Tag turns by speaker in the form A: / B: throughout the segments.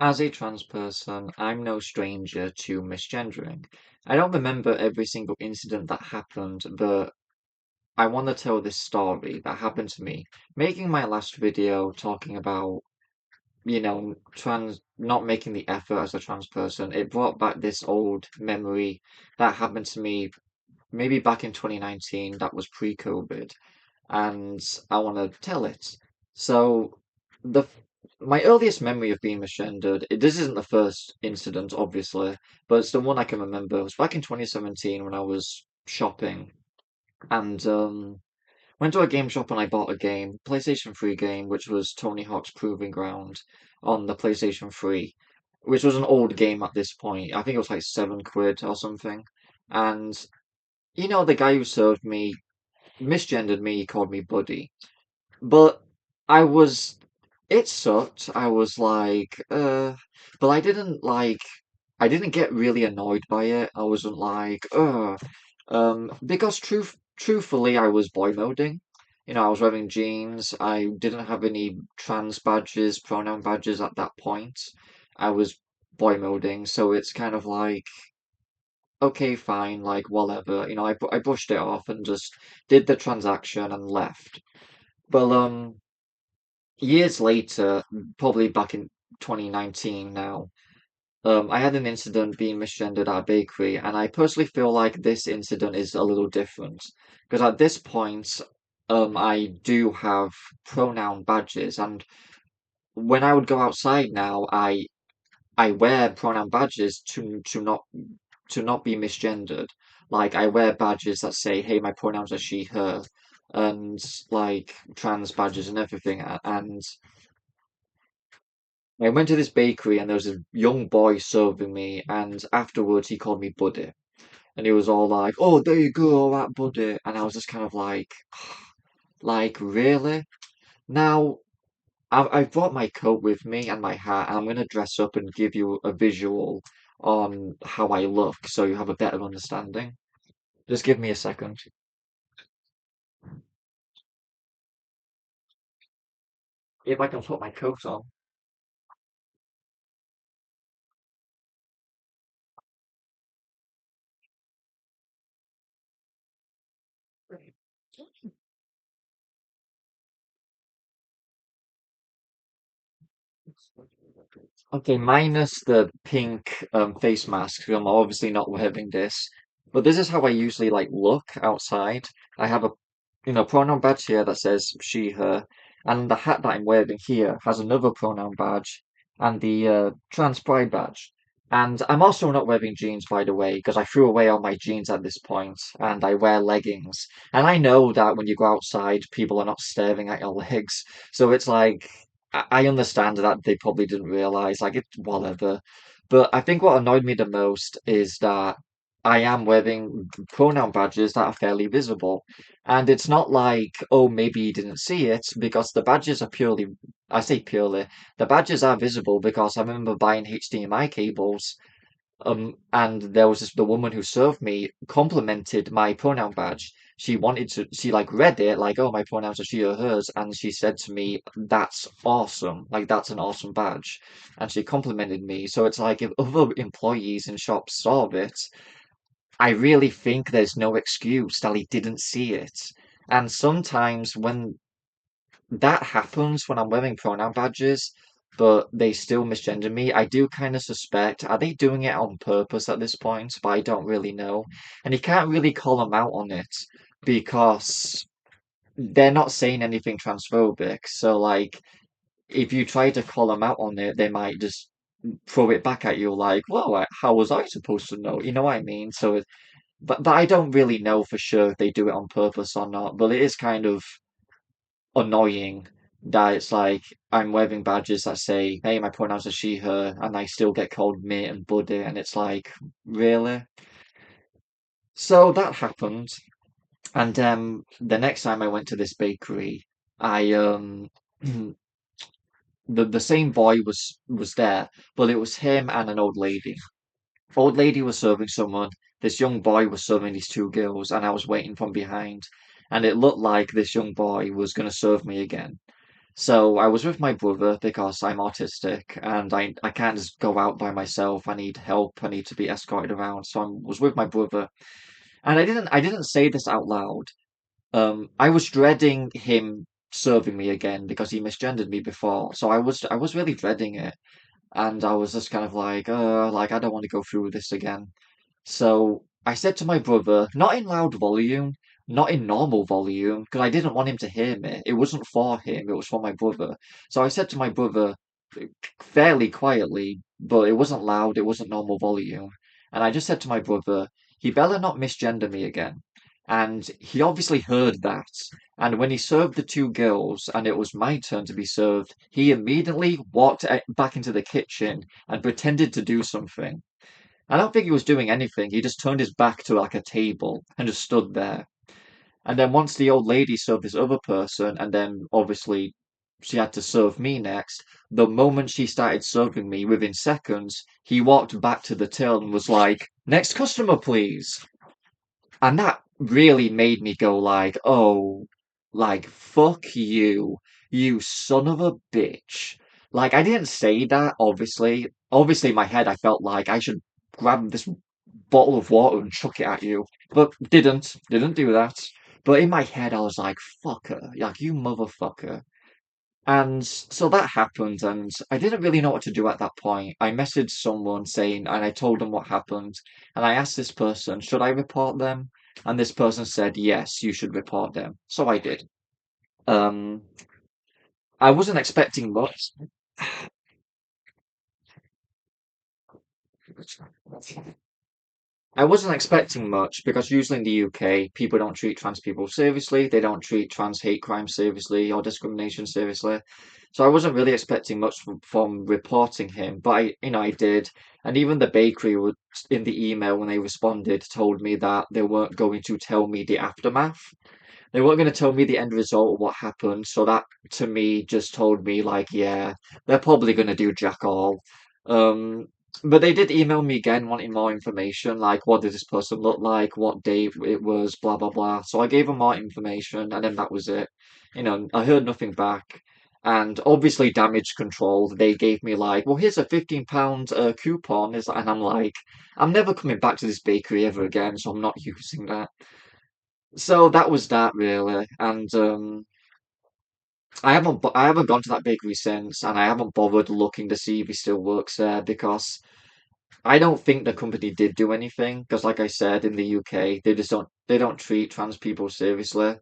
A: As a trans person, I'm no stranger to misgendering. I don't remember every single incident that happened, but I want to tell this story that happened to me. Making my last video talking about, trans not making the effort as a trans person, it brought back this old memory that happened to me maybe back in 2019 that was pre-COVID, and I want to tell it. So, the my earliest memory of being misgendered, this isn't the first incident, obviously, but it's the one I can remember. It was back in 2017 when I was shopping and went to a game shop and I bought a game, PlayStation 3 game, which was Tony Hawk's Proving Ground on the PlayStation 3, which was an old game at this point. I think it was like £7 or something. And the guy who served me misgendered me, he called me buddy. But I was, it sucked. I was like, but I didn't get really annoyed by it. I wasn't like, because truthfully, I was boy moding. I was wearing jeans. I didn't have any trans badges, pronoun badges at that point. I was boy moding, so it's kind of like, okay, fine, like whatever. I brushed it off and just did the transaction and left. But years later, probably back in 2019 now, I had an incident being misgendered at a bakery, and I personally feel like this incident is a little different. Because at this point, I do have pronoun badges, and when I would go outside now, I wear pronoun badges to not be misgendered. Like I wear badges that say, "Hey, my pronouns are she, her," and like trans badges and everything. And I went to this bakery and there was a young boy serving me, and afterwards he called me Buddy. And he was all like, "Oh, there you go, all right, Buddy." And I was just kind of like, really? Now, I've brought my coat with me and my hat, and I'm going to dress up and give you a visual on how I look so you have a better understanding. Just give me a second. If I can put my coat on. Okay, minus the pink face mask. 'Cause I'm obviously not wearing this, but this is how I usually like look outside. I have a pronoun badge here that says she, her, and the hat that I'm wearing here has another pronoun badge and the trans pride badge. And I'm also not wearing jeans, by the way, because I threw away all my jeans at this point, and I wear leggings. And I know that when you go outside, people are not staring at your legs, so it's like I understand that they probably didn't realize, like it's whatever. But I think what annoyed me the most is that I am wearing pronoun badges that are fairly visible. And it's not like, oh, maybe you didn't see it, because the badges are purely, I say purely, the badges are visible because I remember buying HDMI cables, and there was the woman who served me complimented my pronoun badge. She like read it, like, oh, my pronouns are she or hers, and she said to me, that's awesome, like that's an awesome badge. And she complimented me. So it's like if other employees in shops saw it, I really think there's no excuse that he didn't see it. And sometimes when that happens when I'm wearing pronoun badges, but they still misgender me, I do kind of suspect, are they doing it on purpose at this point? But I don't really know. And you can't really call them out on it because they're not saying anything transphobic. So, like, if you try to call them out on it, they might just throw it back at you like, well, how was I supposed to know? You know what I mean? So, but I don't really know for sure if they do it on purpose or not, but it is kind of annoying that it's like I'm wearing badges that say, "Hey, my pronouns are she, her," and I still get called mate and buddy, and it's like, really? So that happened, and the next time I went to this bakery, I the same boy was there, but it was him and an old lady. Old lady was serving someone. This young boy was serving these two girls, and I was waiting from behind, and it looked like this young boy was going to serve me again. So I was with my brother because I'm autistic and I can't just go out by myself. I need help. I need to be escorted around. So I was with my brother, and I didn't say this out loud. I was dreading him serving me again because he misgendered me before. So I was really dreading it, and I was just kind of like I don't want to go through this again. So I said to my brother, not in loud volume, not in normal volume, because I didn't want him to hear me. It wasn't for him, it was for my brother. So I said to my brother fairly quietly, but it wasn't loud, it wasn't normal volume. And I just said to my brother, he better not misgender me again. And he obviously heard that. And when he served the two girls and it was my turn to be served, he immediately walked back into the kitchen and pretended to do something. I don't think he was doing anything. He just turned his back to like a table and just stood there. And then once the old lady served this other person, and then obviously she had to serve me next, the moment she started serving me, within seconds, he walked back to the till and was like, "Next customer, please." And that really made me go oh, fuck you, you son of a bitch. Like, I didn't say that, obviously. Obviously, in my head, I felt like I should grab this bottle of water and chuck it at you, but didn't do that. But in my head, I was like, fucker, like, you motherfucker. And so that happened, and I didn't really know what to do at that point. I messaged someone saying, and I told them what happened, and I asked this person, should I report them? And this person said, yes, you should report them. So I did. Um, I wasn't expecting much. I wasn't expecting much because usually in the UK, people don't treat trans people seriously. They don't treat trans hate crime seriously or discrimination seriously. So I wasn't really expecting much from reporting him, but I did. And even the bakery would, in the email when they responded, told me that they weren't going to tell me the aftermath. They weren't going to tell me the end result of what happened. So that to me just told me yeah, they're probably going to do jack all. Um, but they did email me again wanting more information, like what did this person look like, what day it was, blah blah blah. So I gave them more information, and then that was it. I heard nothing back. And obviously damage control, they gave me well, here's a £15 coupon. And I'm like, I'm never coming back to this bakery ever again, so I'm not using that. So that was that really, and I haven't gone to that bakery since, and I haven't bothered looking to see if he still works there because I don't think the company did do anything. Because like I said, in the UK, they don't treat trans people seriously.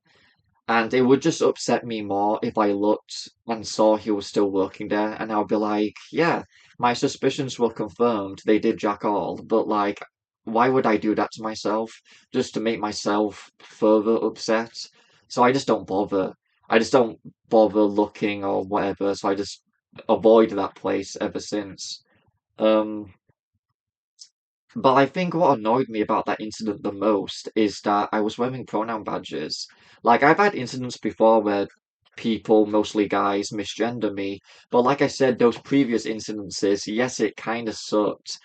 A: And it would just upset me more if I looked and saw he was still working there, and I'll be like, yeah, my suspicions were confirmed. They did jack all, but why would I do that to myself just to make myself further upset? So I just don't bother. I just don't bother looking or whatever. So I just avoid that place ever since. Um, but I think what annoyed me about that incident the most is that I was wearing pronoun badges. I've had incidents before where people, mostly guys, misgender me. But like I said, those previous incidences, yes, it kind of sucked.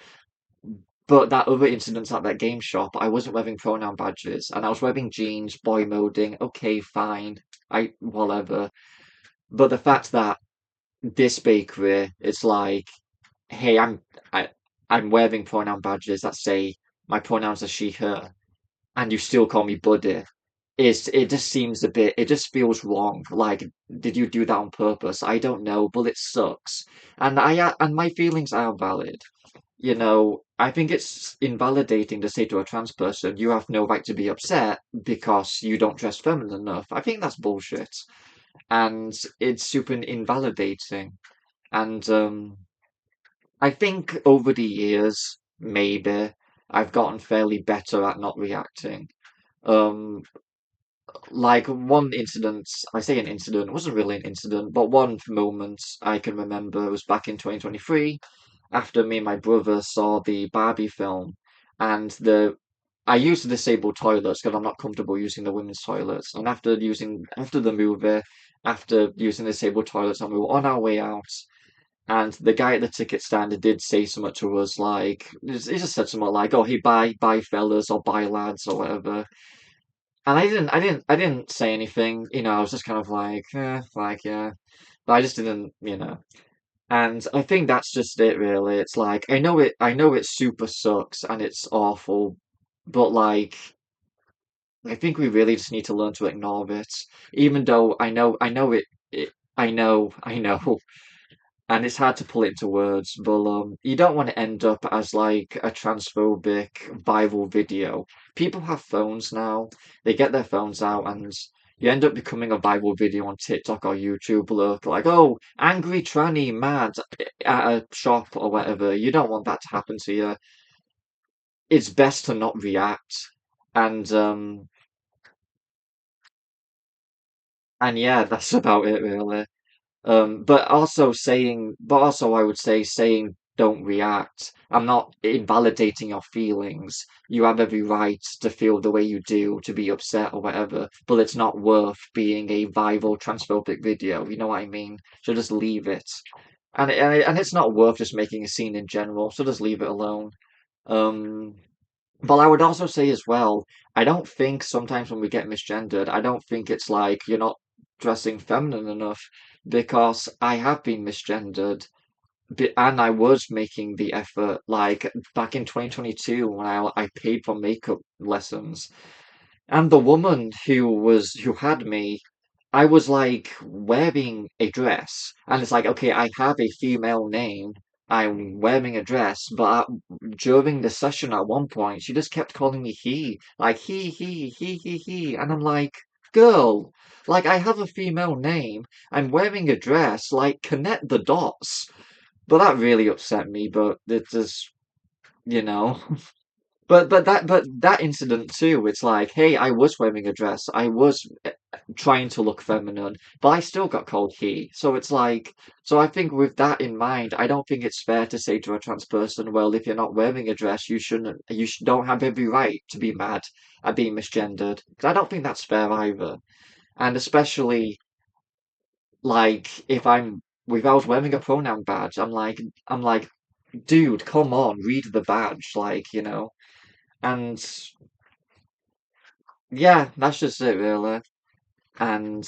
A: But that other incident at that game shop, I wasn't wearing pronoun badges and I was wearing jeans, boy moding. Okay, fine. Whatever. But the fact that this bakery, it's hey, I, I'm wearing pronoun badges that say my pronouns are she, her, and you still call me buddy. It just seems a bit, it just feels wrong. Did you do that on purpose? I don't know, but it sucks. And my feelings are valid. I think it's invalidating to say to a trans person, you have no right to be upset because you don't dress feminine enough. I think that's bullshit. And it's super invalidating. And I think over the years, maybe I've gotten fairly better at not reacting. Um, one incident, I say an incident, it wasn't really an incident, but one moment I can remember was back in 2023 after me and my brother saw the Barbie film, and I used the disabled toilets because I'm not comfortable using the women's toilets. And after the movie, after using the disabled toilets, and we were on our way out, and the guy at the ticket stand did say something to us he just said something "Oh, hey, bye, fellas, or bye, lads, or whatever." And I didn't say anything. I was just kind of yeah. But I just didn't, you know. And I think that's just it, really. It's like I know it super sucks and it's awful, but like I think we really just need to learn to ignore it. Even though I know, and it's hard to pull it into words, but you don't want to end up as like a transphobic viral video. People have phones now; they get their phones out, and you end up becoming a viral video on TikTok or YouTube. Look like, oh, angry tranny mad at a shop or whatever. You don't want that to happen to you. It's best to not react, and um, and yeah, that's about it really. But also I would say saying don't react. I'm not invalidating your feelings. You have every right to feel the way you do, to be upset or whatever, but it's not worth being a viral transphobic video. You know what I mean? So just leave it. And it's not worth just making a scene in general, so just leave it alone. Um, but I would also say as well, I don't think sometimes when we get misgendered, I don't think it's like you're not dressing feminine enough because I have been misgendered and I was making the effort like back in 2022 when I paid for makeup lessons. And the woman who had me, I was like wearing a dress, and it's like, okay, I have a female name. I'm wearing a dress, but during the session at one point, she just kept calling me he, like he, and I'm like, girl, like I have a female name. I'm wearing a dress, like connect the dots. But that really upset me. But it just, you know. But that incident too, it's like, hey, I was wearing a dress. I was trying to look feminine, but I still got called he. So it's like, so I think with that in mind, I don't think it's fair to say to a trans person, well, if you're not wearing a dress, don't have every right to be mad at being misgendered. 'Cause I don't think that's fair either. And especially like if I was wearing a pronoun badge, I'm like, dude, come on, read the badge, like, you know. And yeah, that's just it really. And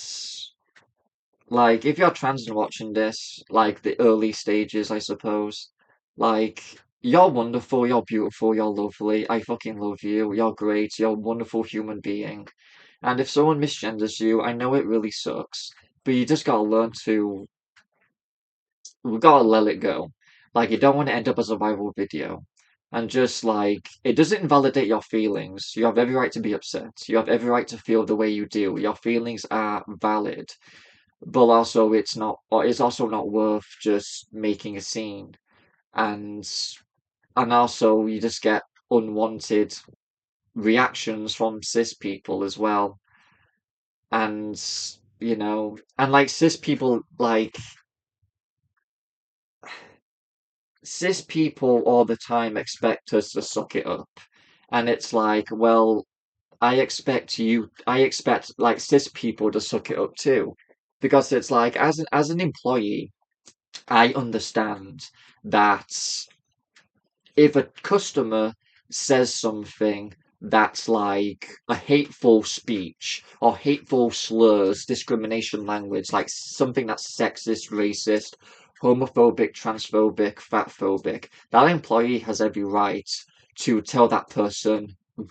A: like, if you're trans and watching this, like the early stages, I suppose, like, you're wonderful, you're beautiful, you're lovely. I fucking love you. You're great. You're a wonderful human being. And if someone misgenders you, I know it really sucks, but you just gotta learn to, we gotta let it go. Like, you don't want to end up as a viral video. And just like, it doesn't invalidate your feelings. You have every right to be upset. You have every right to feel the way you do. Your feelings are valid. But also it's also not worth just making a scene. And and also you just get unwanted reactions from cis people as well. And you know, and like cis people all the time expect us to suck it up. And it's like, well, I expect like cis people to suck it up too. Because it's like as an employee, I understand that if a customer says something that's like a hateful speech or hateful slurs, discrimination language, like something that's sexist, racist, homophobic, transphobic, fatphobic, that employee has every right to tell that person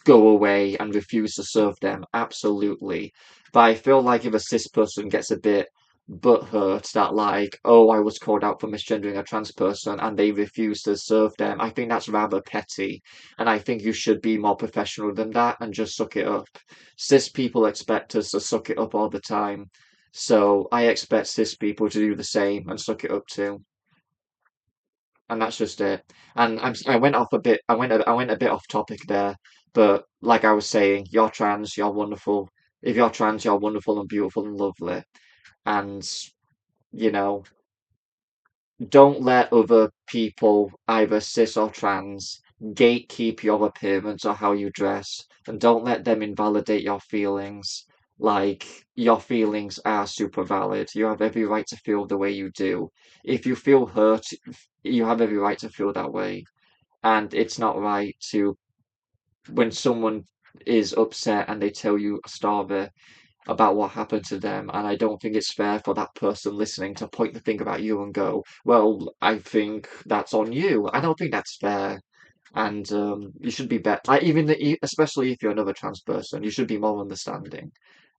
A: go away and refuse to serve them. Absolutely. But I feel like if a cis person gets a bit butthurt that like, oh, I was called out for misgendering a trans person and they refuse to serve them. I think that's rather petty, and I think you should be more professional than that and just suck it up. Cis people expect us to suck it up all the time, so I expect cis people to do the same and suck it up too. And that's just it. And I went off a bit. I went a bit off topic there, but like I was saying, you're trans, you're wonderful. If you're trans, you're wonderful and beautiful and lovely. And you know, don't let other people, either cis or trans, gatekeep your appearance or how you dress, and don't let them invalidate your feelings. Like, your feelings are super valid. You have every right to feel the way you do. If you feel hurt, you have every right to feel that way. And it's not right to, when someone is upset and they tell you a story, about what happened to them, and I don't think it's fair for that person listening to point the finger at you and go, "Well, I think that's on you." I don't think that's fair, and you should be better. Like especially if you're another trans person, you should be more understanding,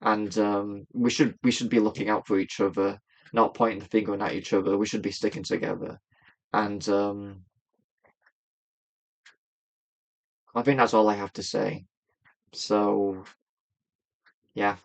A: and we should be looking out for each other, not pointing the finger at each other. We should be sticking together, and I think that's all I have to say. So, yeah.